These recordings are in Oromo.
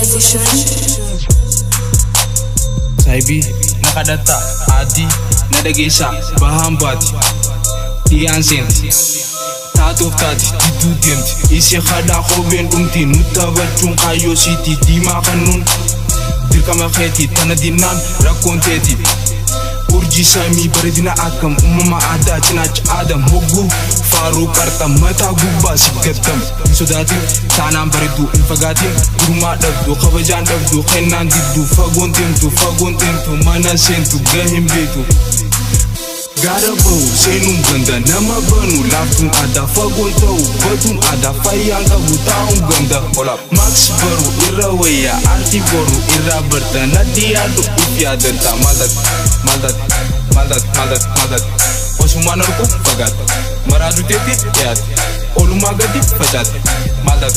Visualization. Saibi nakadata adi nadagesha bahambati tiansent tatuf tati didudient isi khada khoben umti nutabachun kayo city dima kanun dirkama kheti tanadinan rakonteti urji sami baridina akam umma ada cinach adam hogu faru karta mata gubba sigatam sodati tanam baridu infagati kurma dabdu khabajan dabdu khenan diddu fagonten tu mana sentu gahim betu garabo senum ganda nama banu laftun ada fagontau batun ada fayanga butaun ganda hola max baru irawaya arti baru ira bertana dia du ifya denta madat osumanarku fagat maradu tetit yat olumagati fagat madat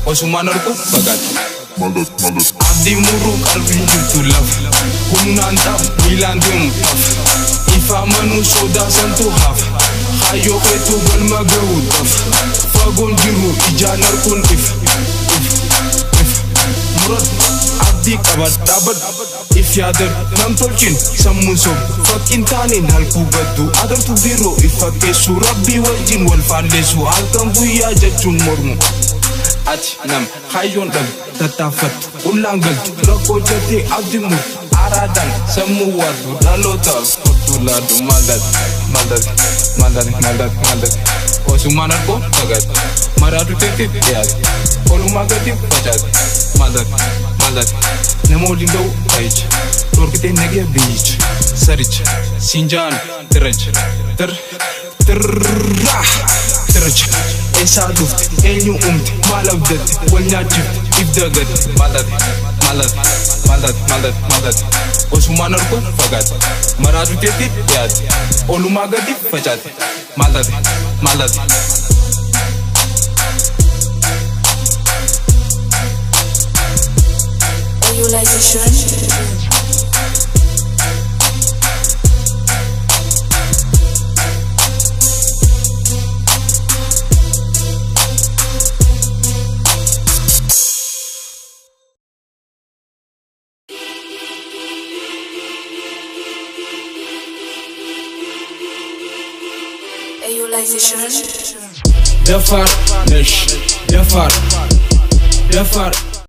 osumanarku fagat Abdi muruk alvinju to love Kunanta milandum taf Ifa manu soda santu haf Hayo ketu balmagawu taf Fagon jiru ijanar kun if Murad abdi kabat If yader nam tolchin sammun sob Fakin tanin halku baddu Adar tu biro ifa kesu Rabbi waljin wal fandesu Alkan buya jachun mormu Ati nam khayon dam tatafat ulangal rako jati abdimu aradan semua dalota tuladu madat osumanar ko tagat maradu tetit yat olumagati pajat madat namolindo kaich torkite nege beach sarich sinjan teraj Esa duft, enyu malabdat, walnyajib, ibdagat, malat Osumanar ko fagat, maradu tetit yat, olumagati fajat, malat Visualization. Visualization. Defar,